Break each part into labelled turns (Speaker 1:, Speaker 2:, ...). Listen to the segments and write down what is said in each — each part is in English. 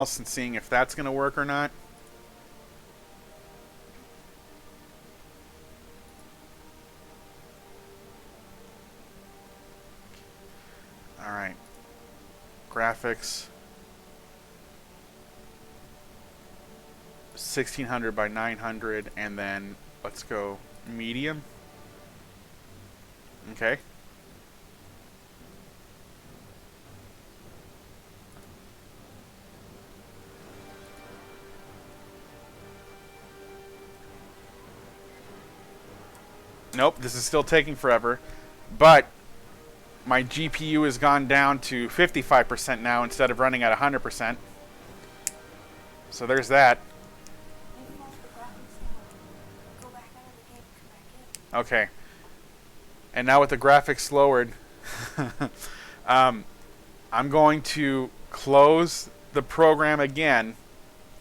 Speaker 1: else and seeing if that's going to work or not. All right. Graphics. 1600 by 900, and then let's go medium. Okay. Nope, this is still taking forever. But my GPU has gone down to 55% now instead of running at 100%. So there's that. Okay. And now with the graphics lowered, I'm going to close the program again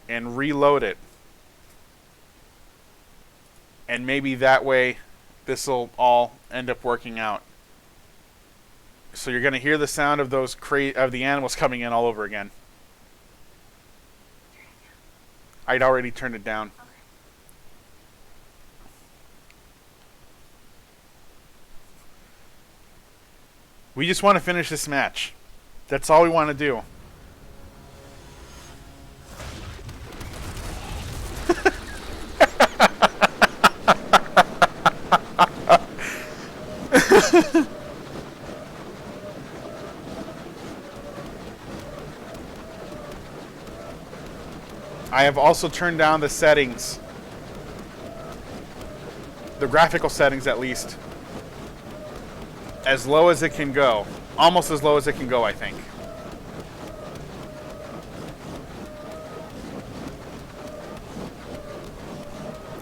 Speaker 1: and reload it. And maybe that way this will all end up working out. So you're going to hear the sound of those of the animals coming in all over again. I'd already turned it down.
Speaker 2: Okay.
Speaker 1: We just want to finish this match. That's all we want to do. I have also turned down the settings. The graphical settings, at least. As low as it can go. Almost as low as it can go, I think.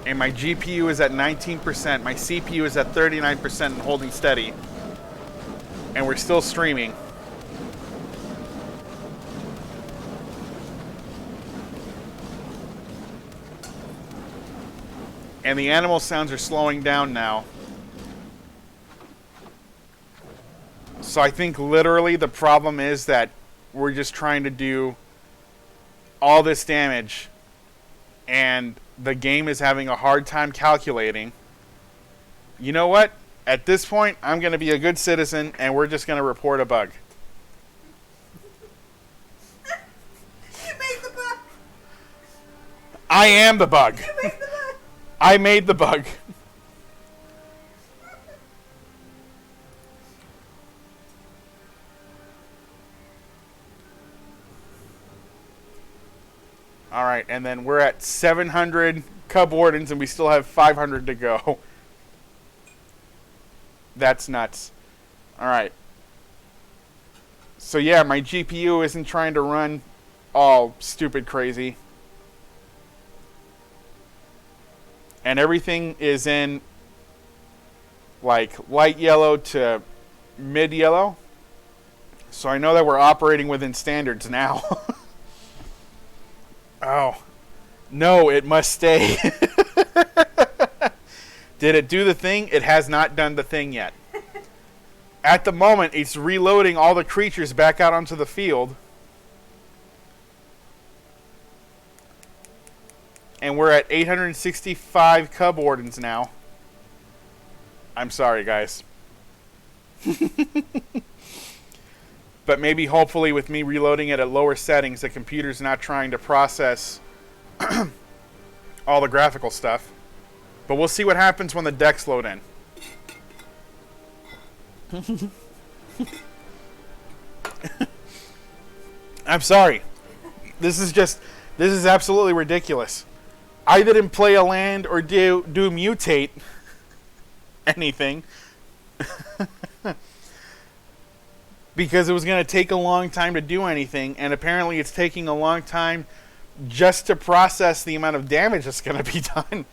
Speaker 1: And my GPU is at 19%. My CPU is at 39% and holding steady. And we're still streaming. And the animal sounds are slowing down now. So I think literally the problem is that we're just trying to do all this damage and the game is having a hard time calculating. You know what? At this point, I'm going to be a good citizen and we're just going to report a bug.
Speaker 2: You made the bug.
Speaker 1: I am the bug.
Speaker 2: You made the bug.
Speaker 1: I made the bug. Alright, and then we're at 700 cub wardens and we still have 500 to go. That's nuts. Alright. So yeah, my GPU isn't trying to run all stupid crazy. And everything is in like light yellow to mid yellow. So I know that we're operating within standards now. Oh. No, it must stay. Did it do the thing? It has not done the thing yet. At the moment, it's reloading all the creatures back out onto the field. And we're at 865 cub wardens now. I'm sorry, guys. But maybe, hopefully, with me reloading it at lower settings, the computer's not trying to process all the graphical stuff. But we'll see what happens when the decks load in. I'm sorry. This is absolutely ridiculous. I didn't play a land or do mutate anything. Because it was going to take a long time to do anything, and apparently it's taking a long time just to process the amount of damage that's going to be done.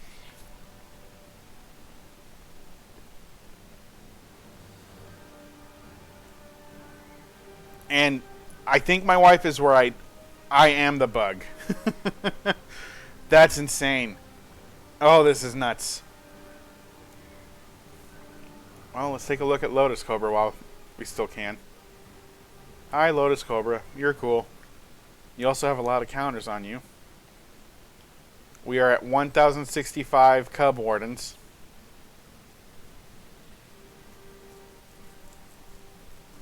Speaker 1: And I think my wife is right. I am the bug. That's insane. Oh, this is nuts. Well, let's take a look at Lotus Cobra while we still can. Hi, Lotus Cobra. You're cool. You also have a lot of counters on you. We are at 1,065 Cub Wardens.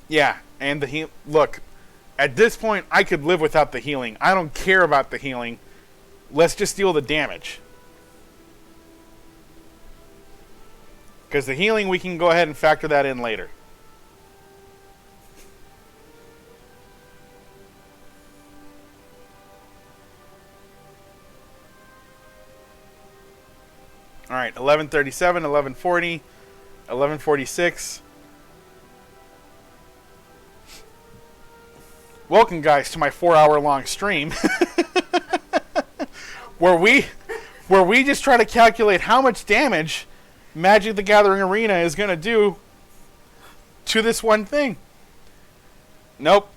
Speaker 1: Yeah, and the look, at this point, I could live without the healing. I don't care about the healing. Let's just deal the damage. Because the healing, we can go ahead and factor that in later. Alright, 1137, 1140, 1146. Welcome, guys, to my 4-hour-long stream. where we just try to calculate how much damage Magic the Gathering Arena is going to do to this one thing. Nope.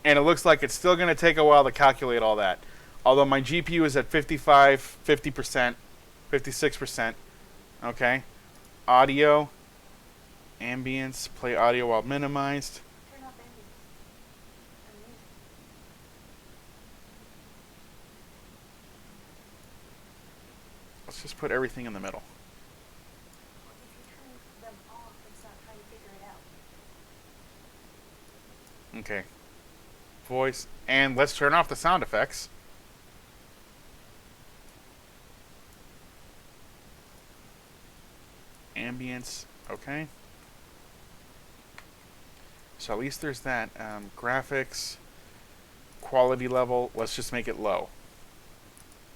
Speaker 1: And it looks like it's still going to take a while to calculate all that. Although my GPU is at 55, 50%, 56%. Okay. Audio. Ambience. Play audio while minimized.
Speaker 2: Turn off ambience.
Speaker 1: Let's just put everything in the middle.
Speaker 2: If you turn them off, it's not trying to figure it out.
Speaker 1: Okay. Voice. And let's turn off the sound effects. Ambience. Okay. So at least there's that. Graphics. Quality level. Let's just make it low.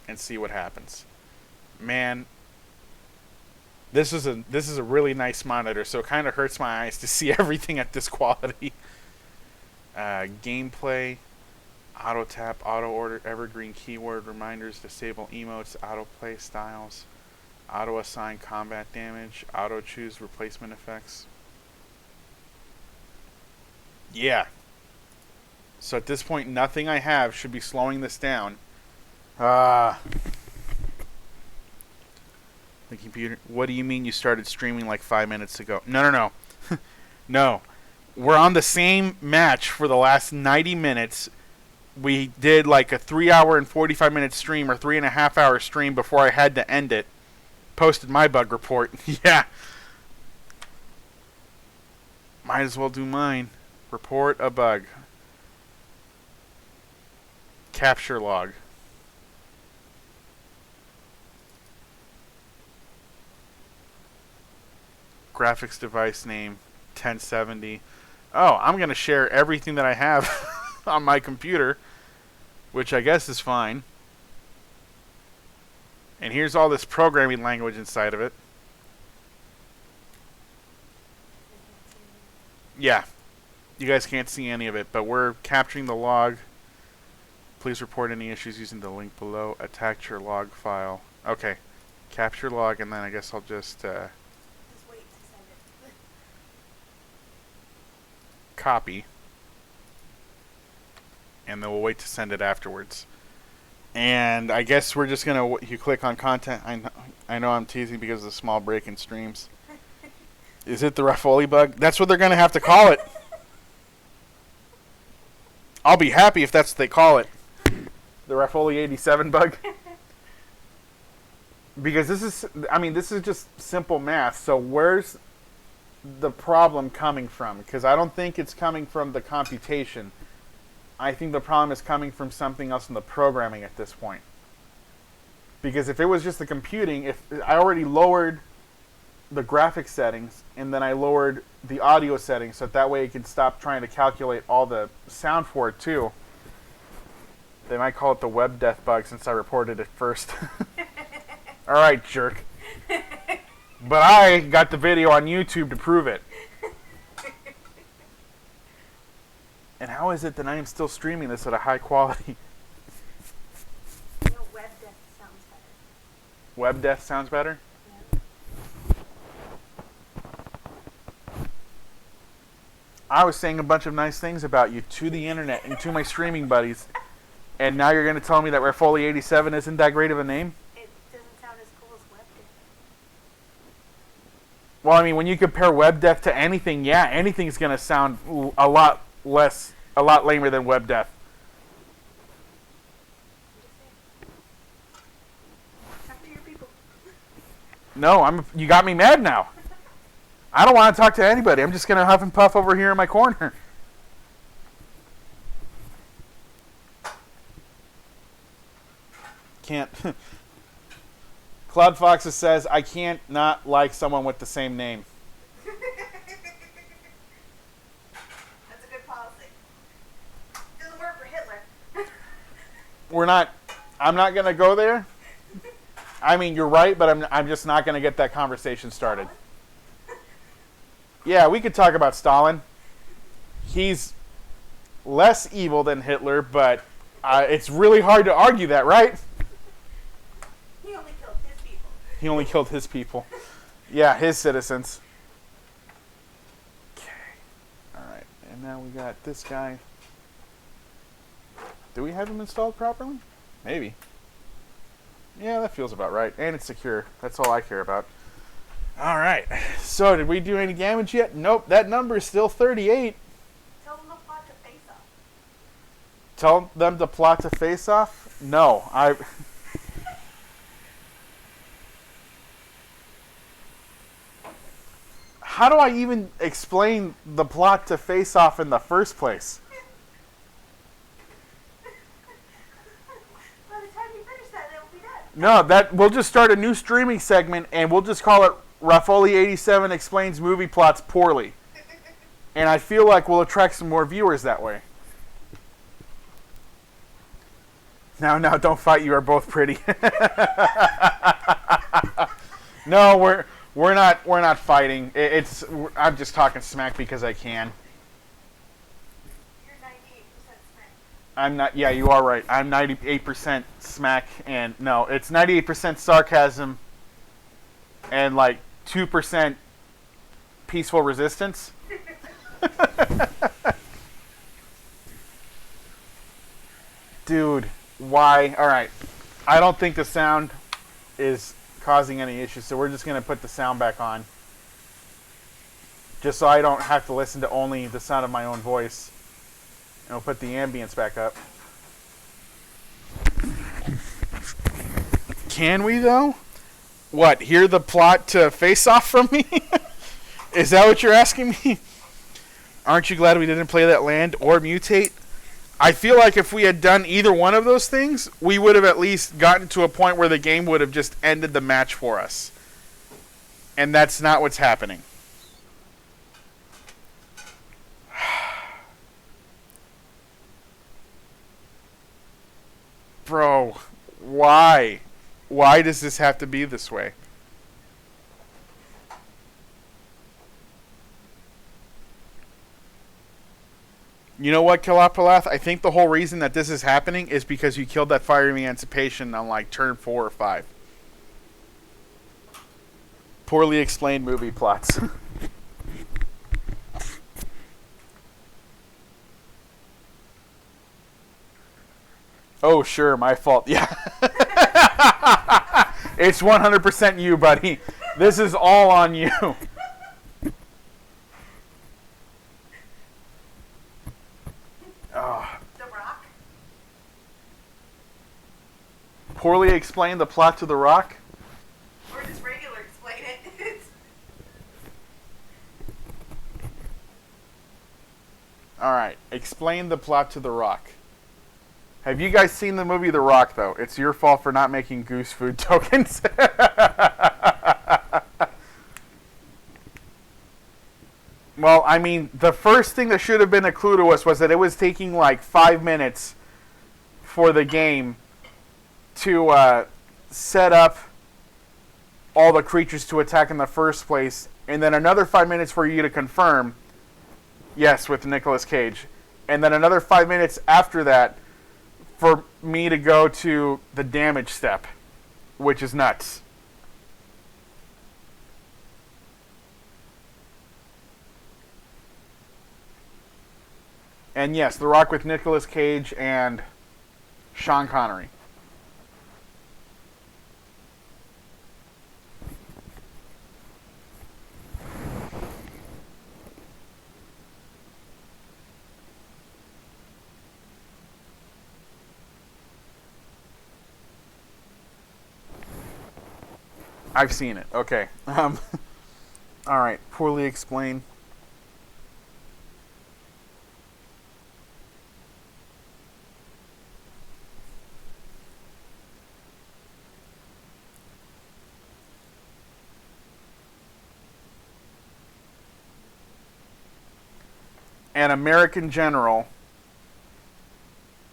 Speaker 1: And see what happens. Man. This is a really nice monitor, so it kind of hurts my eyes to see everything at this quality. Gameplay, auto tap, auto order, evergreen keyword reminders, disable emotes, auto play styles, auto assign combat damage, auto choose replacement effects. Yeah. So at this point, nothing I have should be slowing this down. The computer. What do you mean you started streaming like 5 minutes ago? No. No. We're on the same match for the last 90 minutes. We did like a 3-hour and 45-minute stream or 3.5-hour stream before I had to end it. Posted my bug report. Yeah. Might as well do mine. Report a bug. Capture log. Graphics device name 1070. Oh, I'm going to share everything that I have on my computer, which I guess is fine. And here's all this programming language inside of it. Yeah. You guys can't see any of it, but we're capturing the log. Please report any issues using the link below. Attach your log file. Okay. Capture log, and then I guess I'll just
Speaker 2: Just wait to send it.
Speaker 1: copy. And then we'll wait to send it afterwards. And I guess we're just going to... You click on content. I know I'm teasing because of the small break in streams. Is it the Raffoli bug? That's what they're going to have to call it. I'll be happy if that's what they call it. The Raffoli 87 bug. Because this is... I mean, this is just simple math. So where's the problem coming from? Because I don't think it's coming from the computation. I think the problem is coming from something else in the programming at this point. Because if it was just the computing, if I already lowered the graphics settings and then I lowered the audio settings so that way it can stop trying to calculate all the sound for it too. They might call it the web death bug since I reported it first. Alright, jerk. But I got the video on YouTube to prove it. And how is it that I am still streaming this at a high quality?
Speaker 2: You know, web death sounds better.
Speaker 1: Web death sounds better?
Speaker 2: Yeah.
Speaker 1: I was saying a bunch of nice things about you to the internet and to my streaming buddies. And now you're going to tell me that Raffoli 87 isn't that great of a name?
Speaker 2: It doesn't sound as cool as web death.
Speaker 1: Well, I mean, when you compare web death to anything, yeah, anything's going to sound a lot lamer than web death. No, you got me mad now. I don't want to talk to anybody. I'm just going to huff and puff over here in my corner. Can't. Cloud Foxes says, I can't not like someone with the same name.
Speaker 2: That's a good policy. Doesn't work for Hitler.
Speaker 1: I'm not going to go there. I mean, you're right, but I'm just not going to get that conversation started. Yeah, we could talk about Stalin. He's less evil than Hitler, but it's really hard to argue that, right?
Speaker 2: He only killed his people.
Speaker 1: He only killed his people. Yeah, his citizens. Okay. Alright, and now we got this guy. Do we have him installed properly? Maybe. Yeah, that feels about right. And it's secure. That's all I care about. Alright. So, did we do any damage yet? Nope. That number is still 38.
Speaker 2: Tell them to plot to face off.
Speaker 1: Tell them to plot to face off? No. How do I even explain the plot to face off in the first place?
Speaker 2: By the time you finish that, it'll be done.
Speaker 1: No, we'll just start a new streaming segment and we'll just call it Raffoli87 Explains Movie Plots Poorly. And I feel like we'll attract some more viewers that way. No, don't fight. You are both pretty. No, we're not fighting. I'm just talking smack because I can.
Speaker 2: You're 98% smack.
Speaker 1: I'm not. Yeah, you are right. I'm 98% smack, and no, it's 98% sarcasm, and like 2% peaceful resistance. Dude, why? All right, I don't think the sound is causing any issues, so we're just gonna put the sound back on, just so I don't have to listen to only the sound of my own voice. And we'll put the ambience back up. Can we, though? What, hear the plot to Face Off from me? Is that what you're asking me? Aren't you glad we didn't play that land or mutate? I feel like if we had done either one of those things, we would have at least gotten to a point where the game would have just ended the match for us. And that's not what's happening. Bro, why? Why does this have to be this way? You know what, Kalapalath? I think the whole reason that this is happening is because you killed that Fire Emancipation on like turn 4 or 5. Poorly explained movie plots. Oh, sure, my fault. Yeah. It's 100% you, buddy. This is all on you. Oh.
Speaker 2: The Rock?
Speaker 1: Poorly explain the plot to The Rock?
Speaker 2: Or just regular explain it.
Speaker 1: Alright, explain the plot to The Rock. Have you guys seen the movie The Rock, though? It's your fault for not making goose food tokens. Well, I mean, the first thing that should have been a clue to us was that it was taking like 5 minutes for the game to set up all the creatures to attack in the first place, and then another 5 minutes for you to confirm, yes, with Nicolas Cage, and then another 5 minutes after that for me to go to the damage step, which is nuts. And yes, The Rock with Nicolas Cage and Sean Connery. I've seen it. Okay. All right. Poorly explained. An American general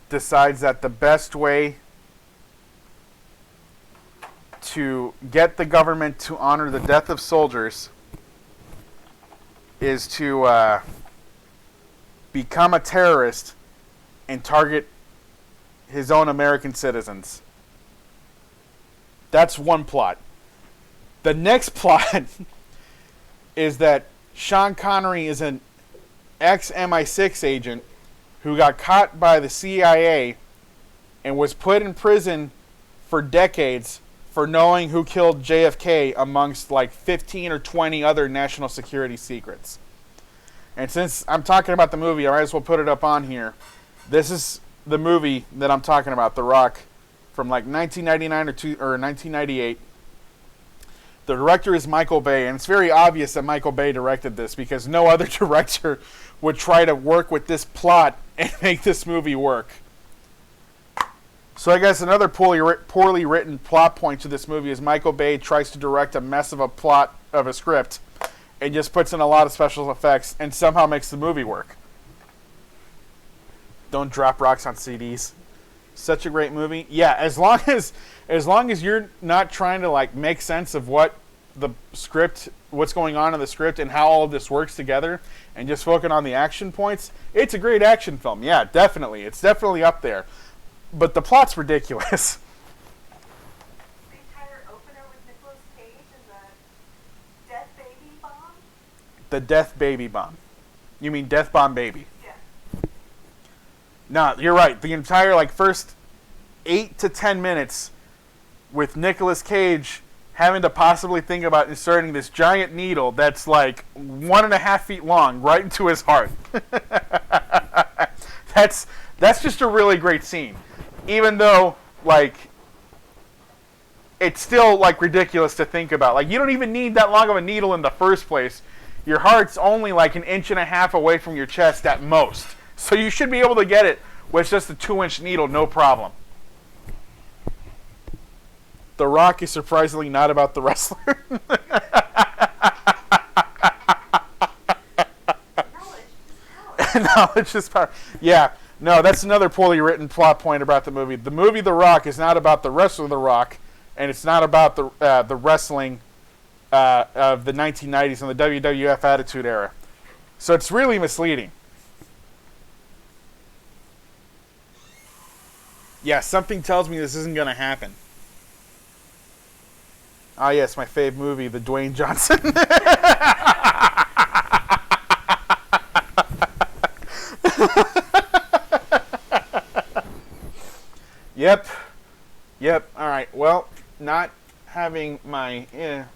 Speaker 1: decides that the best way to get the government to honor the death of soldiers is to become a terrorist and target his own American citizens. That's one plot. The next plot is that Sean Connery is an ex-MI6 agent who got caught by the CIA and was put in prison for decades for knowing who killed JFK amongst like 15 or 20 other national security secrets. And since I'm talking about the movie, I might as well put it up on here. This is the movie that I'm talking about, The Rock, from like 1999 or 1998. The director is Michael Bay, and it's very obvious that Michael Bay directed this because no other director would try to work with this plot and make this movie work. So I guess another poorly written plot point to this movie is Michael Bay tries to direct a mess of a plot of a script and just puts in a lot of special effects and somehow makes the movie work. Don't drop rocks on CDs. Such a great movie. Yeah, as long as you're not trying to like make sense of what the script, what's going on in the script and how all of this works together and just focus on the action points, it's a great action film. Yeah, definitely. It's definitely up there. But the plot's ridiculous.
Speaker 2: The entire opener with Nicolas Cage and the death baby bomb?
Speaker 1: The Death Baby Bomb. You mean Death Bomb Baby?
Speaker 2: Yeah.
Speaker 1: No, you're right. The entire like first 8 to 10 minutes with Nicolas Cage having to possibly think about inserting this giant needle that's like 1.5 feet long right into his heart. That's just a really great scene. Even though, like, it's still, like, ridiculous to think about. Like, you don't even need that long of a needle in the first place. Your heart's only, like, 1.5 inches away from your chest at most. So you should be able to get it with just a 2-inch needle, no problem. The Rock is surprisingly not about the wrestler. Knowledge is power. Yeah. No, that's another poorly written plot point about the movie. The movie The Rock is not about the wrestler The Rock, and it's not about the wrestling of the 1990s and the WWF Attitude Era. So it's really misleading. Yeah, something tells me this isn't going to happen. Ah, yes, my fave movie, the Dwayne Johnson. Yep. All right. Well, not having my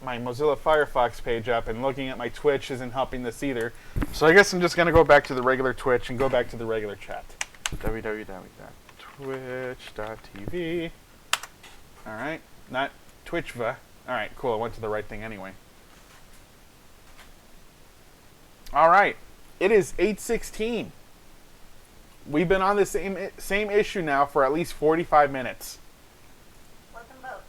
Speaker 1: Mozilla Firefox page up and looking at my Twitch isn't helping this either. So I guess I'm just gonna go back to the regular Twitch and go back to the regular chat. www.twitch.tv. All right. Not Twitchva. All right. Cool. I went to the right thing anyway. All right. It is 8:16. We've been on the same issue now for at least 45 minutes.
Speaker 2: Let them vote.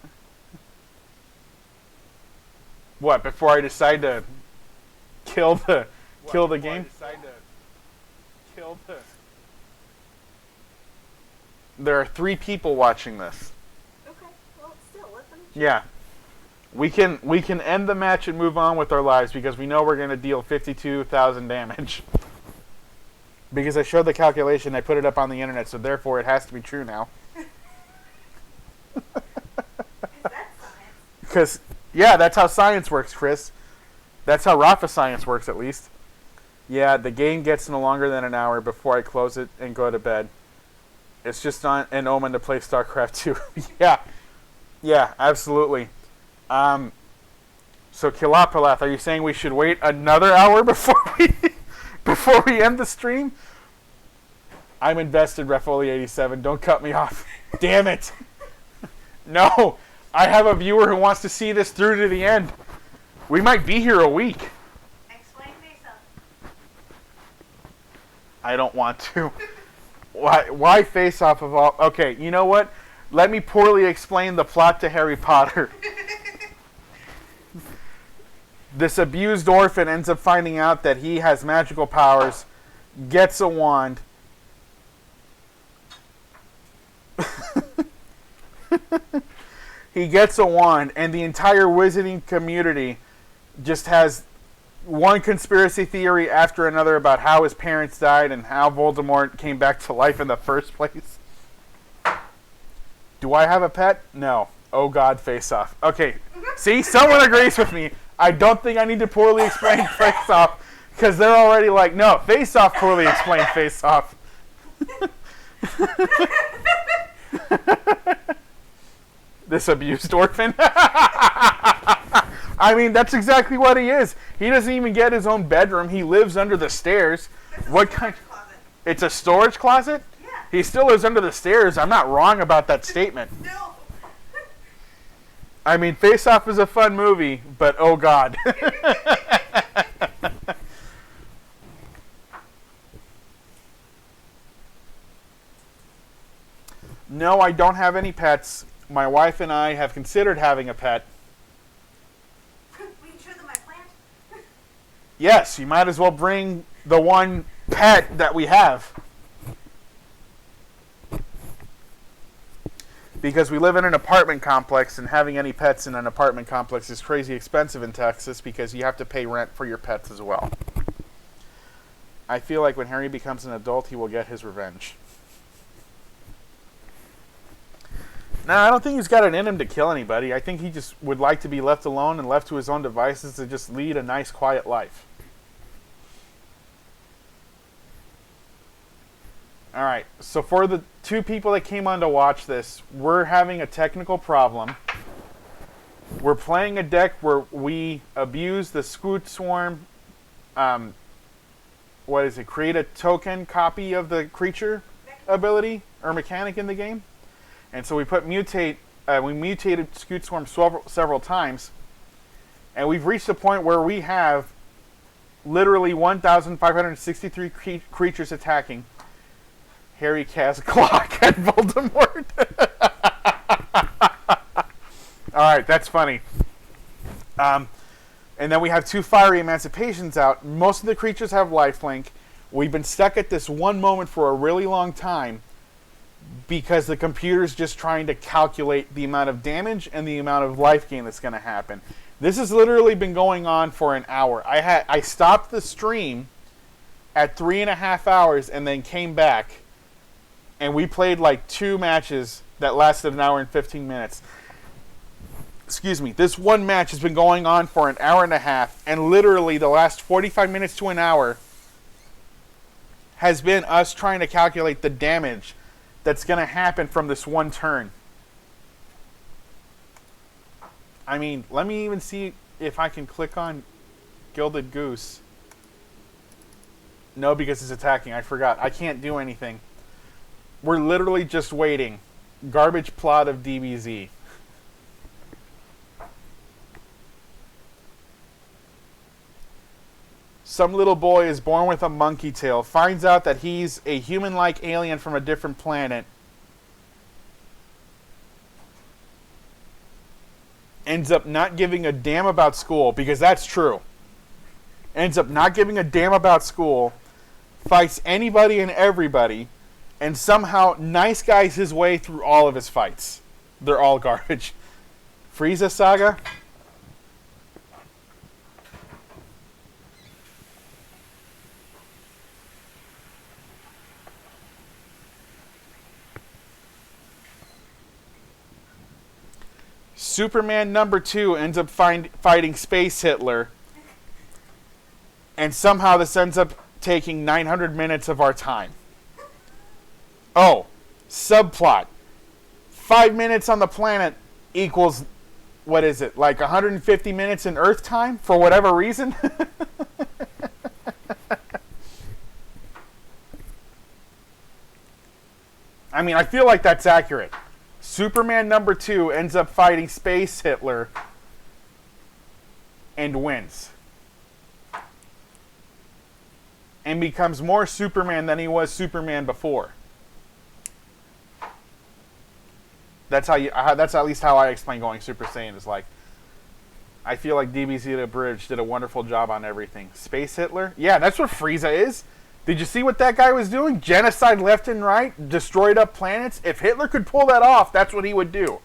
Speaker 1: What, before I decide to kill the game? There are 3 people watching this.
Speaker 2: Okay, well, still, let them choose.
Speaker 1: Yeah. We can end the match and move on with our lives because we know we're going to deal 52,000 damage. Because I showed the calculation, I put it up on the internet, so therefore it has to be true now.
Speaker 2: Is that science?
Speaker 1: Because, yeah, that's how science works, Chris. That's how Rafa science works, at least. Yeah, the game gets no longer than an hour before I close it and go to bed. It's just not an omen to play StarCraft 2. Yeah, absolutely. So, Kilapalath, are you saying we should wait another hour before we end the stream? I'm invested, Refoli87. Don't cut me off. Damn it. No. I have a viewer who wants to see this through to the end. We might be here a week.
Speaker 2: Explain face-off.
Speaker 1: I don't want to. Why face off of all? Okay, you know what? Let me poorly explain the plot to Harry Potter. This abused orphan ends up finding out that he has magical powers, gets a wand. He gets a wand, and the entire wizarding community just has one conspiracy theory after another about how his parents died and how Voldemort came back to life in the first place. Do I have a pet? No. Oh God, face off. Okay, see, someone agrees with me. I don't think I need to poorly explain face off because they're already like, no, face off poorly explained face off. This abused orphan. I mean, that's exactly what he is. He doesn't even get his own bedroom. He lives under the stairs. What kind?
Speaker 2: Closet.
Speaker 1: It's a storage closet?
Speaker 2: Yeah.
Speaker 1: He still lives under the stairs. I'm not wrong about that statement.
Speaker 2: No.
Speaker 1: I mean, Face Off is a fun movie, but oh God. No, I don't have any pets. My wife and I have considered having a pet.
Speaker 2: Will you show them my plant?
Speaker 1: Yes, you might as well bring the one pet that we have. Because we live in an apartment complex, and having any pets in an apartment complex is crazy expensive in Texas because you have to pay rent for your pets as well. I feel like when Harry becomes an adult, he will get his revenge. No, I don't think he's got it in him to kill anybody. I think he just would like to be left alone and left to his own devices to just lead a nice, quiet life. Alright, so for the two people that came on to watch this, we're having a technical problem. We're playing a deck where we abuse the Scute swarm. What is it? Create a token copy of the creature ability or mechanic in the game. And so we put mutate. We mutated Scute swarm several times, and we've reached a point where we have literally 1,563 creatures attacking. Harry casts a clock at Voldemort. Alright, that's funny. And then we have two fiery emancipations out. Most of the creatures have lifelink. We've been stuck at this one moment for a really long time because the computer's just trying to calculate the amount of damage and the amount of life gain that's going to happen. This has literally been going on for an hour. I stopped the stream at 3.5 hours and then came back. And we played like 2 matches that lasted an hour and 15 minutes. Excuse me. This one match has been going on for an hour and a half. And literally the last 45 minutes to an hour has been us trying to calculate the damage that's going to happen from this one turn. I mean, let me even see if I can click on Gilded Goose. No, because it's attacking. I forgot. I can't do anything. We're literally just waiting. Garbage plot of DBZ. Some little boy is born with a monkey tail, finds out that he's a human-like alien from a different planet, ends up not giving a damn about school, because that's true. Ends up not giving a damn about school, fights anybody and everybody, and somehow nice guys his way through all of his fights. They're all garbage. Frieza Saga? Superman #2 ends up fighting Space Hitler. And somehow this ends up taking 900 minutes of our time. Oh, subplot. 5 minutes on the planet equals, what is it, like 150 minutes in Earth time for whatever reason? I mean, I feel like that's accurate. Superman number 2 ends up fighting Space Hitler and wins. And becomes more Superman than he was Superman before. That's at least how I explain going Super Saiyan. Is like, I feel like DBZ The Bridge did a wonderful job on everything. Space Hitler? Yeah, that's what Frieza is. Did you see what that guy was doing? Genocide left and right, destroyed up planets. If Hitler could pull that off, that's what he would do.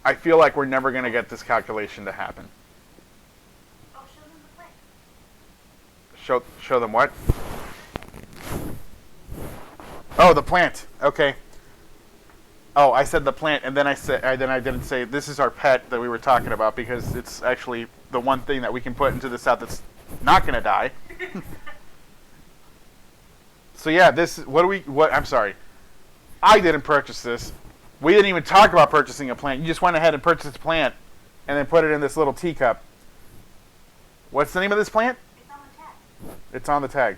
Speaker 1: I feel like we're never going to get this calculation to happen.
Speaker 2: Oh, show them the plant.
Speaker 1: Show them what? Oh, the plant. Okay. Oh, I said the plant, and then I didn't say this is our pet that we were talking about, because it's actually the one thing that we can put into the South that's not going to die. So yeah, I'm sorry. I didn't purchase this. We didn't even talk about purchasing a plant. You just went ahead and purchased a plant and then put it in this little teacup. What's the name of this plant?
Speaker 2: It's on the tag.
Speaker 1: It's on the tag.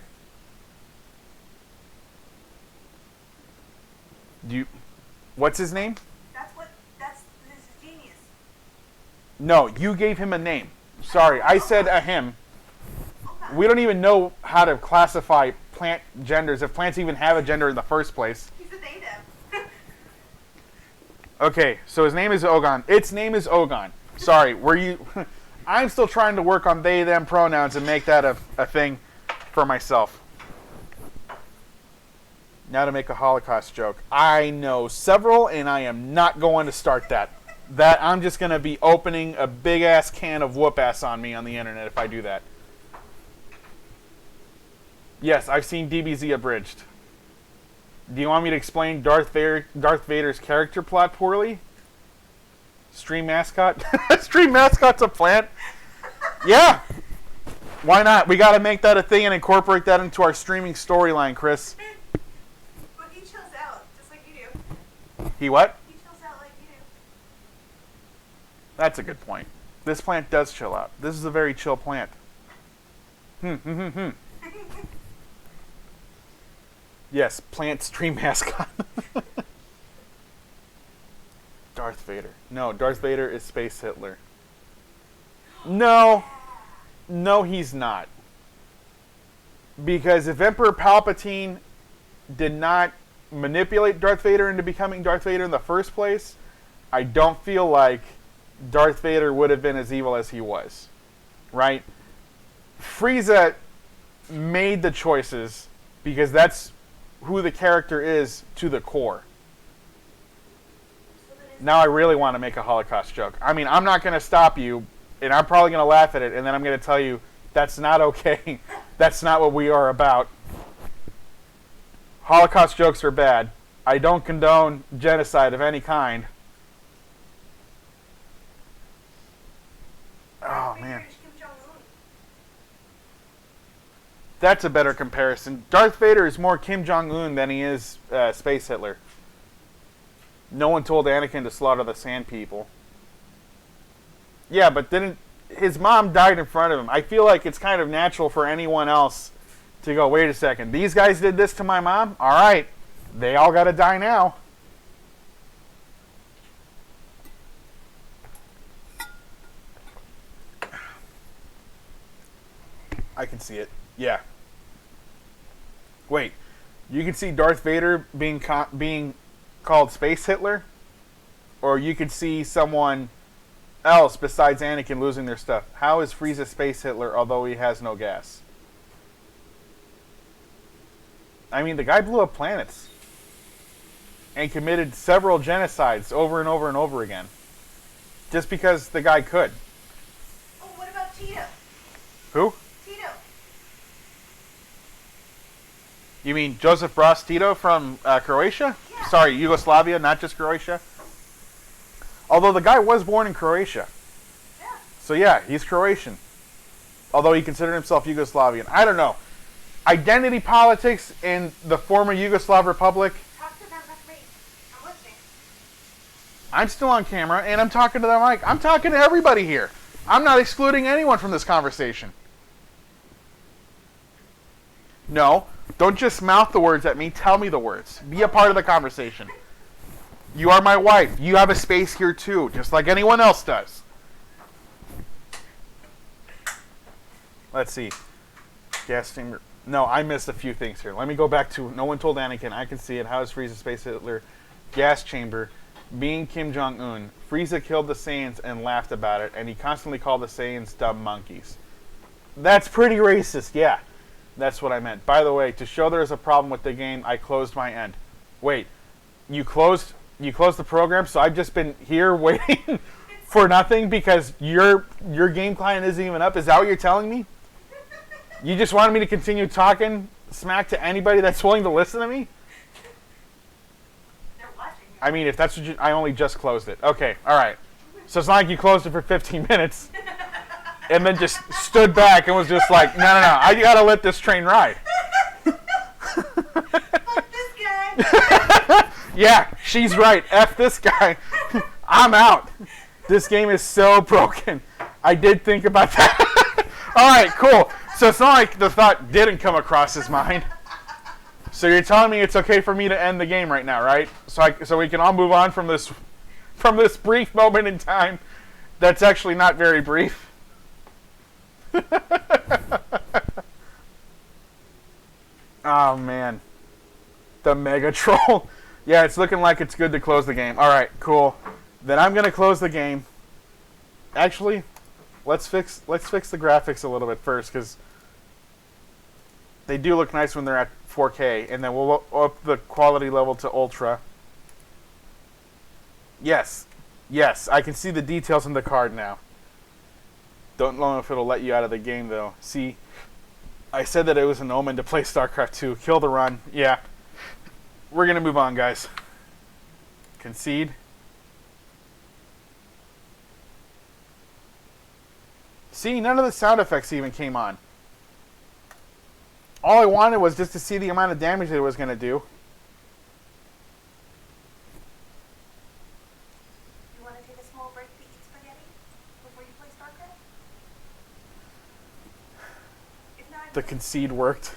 Speaker 1: What's his name?
Speaker 2: This is genius.
Speaker 1: No, you gave him a name. Sorry, I said a him.
Speaker 2: Okay.
Speaker 1: We don't even know how to classify plant genders, if plants even have a gender in the first place.
Speaker 2: He's a they them.
Speaker 1: Okay, so his name is Ogon. Its name is Ogon. Sorry, I'm still trying to work on they, them pronouns and make that a thing for myself. Now to make a Holocaust joke. I know several, and I am not going to start that. I'm just going to be opening a big-ass can of whoop-ass on me on the internet if I do that. Yes, I've seen DBZ Abridged. Do you want me to explain Darth Vader's character plot poorly? Stream mascot? Stream mascot's a plant? Yeah. Why not? We got to make that a thing and incorporate that into our streaming storyline, Chris.
Speaker 2: But he chills out, just like you do.
Speaker 1: He what?
Speaker 2: He chills out like you do.
Speaker 1: That's a good point. This plant does chill out. This is a very chill plant. Yes, plant stream mascot. Darth Vader. No, Darth Vader is Space Hitler. No, he's not. Because if Emperor Palpatine did not manipulate Darth Vader into becoming Darth Vader in the first place, I don't feel like Darth Vader would have been as evil as he was. Right? Frieza made the choices because that's who the character is to the core. Now I really want to make a Holocaust joke. I mean, I'm not going to stop you, and I'm probably going to laugh at it, and then I'm going to tell you that's not okay. That's not what we are about. Holocaust jokes are bad. I don't condone genocide of any kind. Oh, man. That's a better comparison. Darth Vader is more Kim Jong-un than he is Space Hitler. No one told Anakin to slaughter the Sand People. Yeah, but then his mom died in front of him. I feel like it's kind of natural for anyone else to go, wait a second, these guys did this to my mom? All right, they all got to die now. I can see it. Yeah. Wait, you can see Darth Vader being called Space Hitler? Or you could see someone else besides Anakin losing their stuff. How is Frieza Space Hitler, although he has no gas? I mean, the guy blew up planets. And committed several genocides over and over and over again. Just because the guy could.
Speaker 2: Oh, what about Tito?
Speaker 1: Who?
Speaker 2: Tito.
Speaker 1: You mean Joseph Broz Tito from Croatia?
Speaker 2: Yeah.
Speaker 1: Sorry, Yugoslavia, not just Croatia. Although the guy was born in Croatia.
Speaker 2: Yeah.
Speaker 1: So yeah, he's Croatian. Although he considered himself Yugoslavian. I don't know. Identity politics in the former Yugoslav Republic.
Speaker 2: Talk to them, not me. I'm listening.
Speaker 1: I'm still on camera, and I'm talking to the mic. I'm talking to everybody here. I'm not excluding anyone from this conversation. No, don't just mouth the words at me. Tell me the words. Be a part of the conversation. You are my wife. You have a space here too, just like anyone else does. Let's see. Gas chamber. No, I missed a few things here. Let me go back to no one told Anakin. I can see it. How is Frieza Space Hitler? Gas chamber. Being Kim Jong-un. Frieza killed the Saiyans and laughed about it, and he constantly called the Saiyans dumb monkeys. That's pretty racist, yeah. That's what I meant. By the way, to show there's a problem with the game, I closed my end. Wait, you closed the program, so I've just been here waiting for nothing because your game client isn't even up? Is that what you're telling me? You just wanted me to continue talking smack to anybody that's willing to listen to me?
Speaker 2: They're watching you.
Speaker 1: I mean, if that's what I only just closed it. Okay, all right. So it's not like you closed it for 15 minutes and then just stood back and was just like, no, I gotta let this train ride.
Speaker 2: Fuck this guy.
Speaker 1: Yeah, she's right. F this guy. I'm out. This game is so broken. I did think about that. All right, cool. So it's not like the thought didn't come across his mind. So you're telling me it's okay for me to end the game right now, right? So we can all move on from this brief moment in time that's actually not very brief. Oh man. The Mega Troll. Yeah, it's looking like it's good to close the game. All right, cool. Then I'm going to close the game. Actually, let's fix the graphics a little bit first cuz they do look nice when they're at 4K, and then we'll up the quality level to ultra. Yes, I can see the details in the card now. Don't know if it'll let you out of the game, though. See, I said that it was an omen to play StarCraft 2. Kill the run. Yeah. We're going to move on, guys. Concede. See, none of the sound effects even came on. All I wanted was just to see the amount of damage that it was going to do.
Speaker 2: You want to take a small break to eat spaghetti before you play StarCraft? If not,
Speaker 1: The concede worked.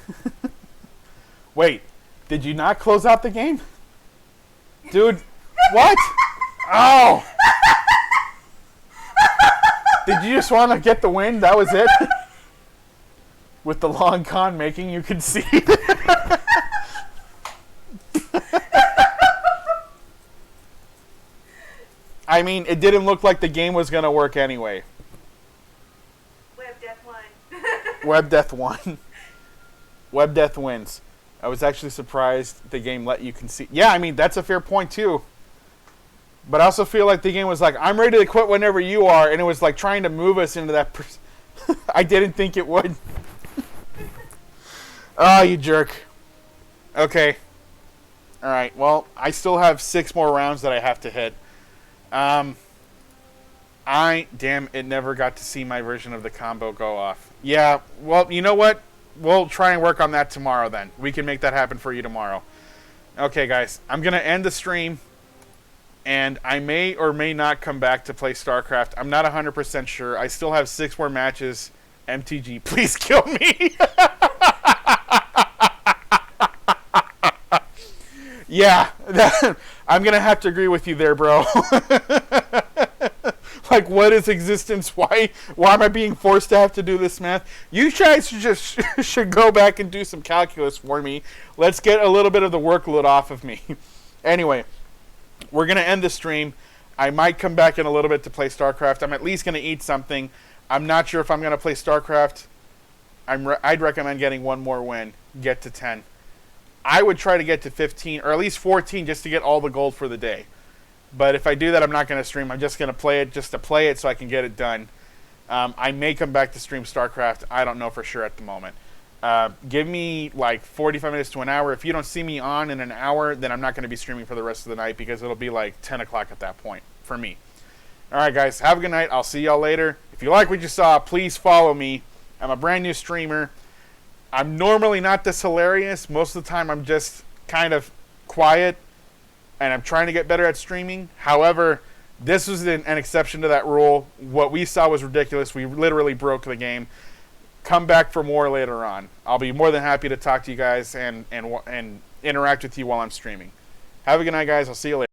Speaker 1: Wait, did you not close out the game? Dude, what? Oh! Did you just want to get the win? That was it? With the long con making you concede? I mean, it didn't look like the game was going to work anyway.
Speaker 2: Web Death won.
Speaker 1: Web Death won. Web Death wins. I was actually surprised the game let you concede. Yeah, I mean, that's a fair point, too. But I also feel like the game was like, I'm ready to quit whenever you are, and it was like trying to move us into that... I didn't think it would. Oh, you jerk. Okay. Alright, well, I still have 6 more rounds that I have to hit. Damn, it never got to see my version of the combo go off. Yeah, well, you know what? We'll try and work on that tomorrow then. We can make that happen for you tomorrow. Okay, guys, I'm going to end the stream, and I may or may not come back to play StarCraft. I'm not 100% sure. I still have 6 more matches. MTG, please kill me. Yeah, I'm going to have to agree with you there, bro. Like, what is existence? Why am I being forced to have to do this math? You guys should go back and do some calculus for me. Let's get a little bit of the workload off of me. Anyway, we're going to end the stream. I might come back in a little bit to play StarCraft. I'm at least going to eat something. I'm not sure if I'm going to play StarCraft. I'd recommend getting one more win. Get to 10. I would try to get to 15 or at least 14 just to get all the gold for the day. But if I do that, I'm not going to stream. I'm just going to play it just to play it so I can get it done. I may come back to stream StarCraft. I don't know for sure at the moment. Give me like 45 minutes to an hour. If you don't see me on in an hour, then I'm not going to be streaming for the rest of the night because it'll be like 10 o'clock at that point for me. All right, guys. Have a good night. I'll see y'all later. If you like what you saw, please follow me. I'm a brand new streamer. I'm normally not this hilarious. Most of the time, I'm just kind of quiet, and I'm trying to get better at streaming. However, this was an exception to that rule. What we saw was ridiculous. We literally broke the game. come back for more later on. I'll be more than happy to talk to you guys and interact with you while I'm streaming. Have a good night, guys. I'll see you later.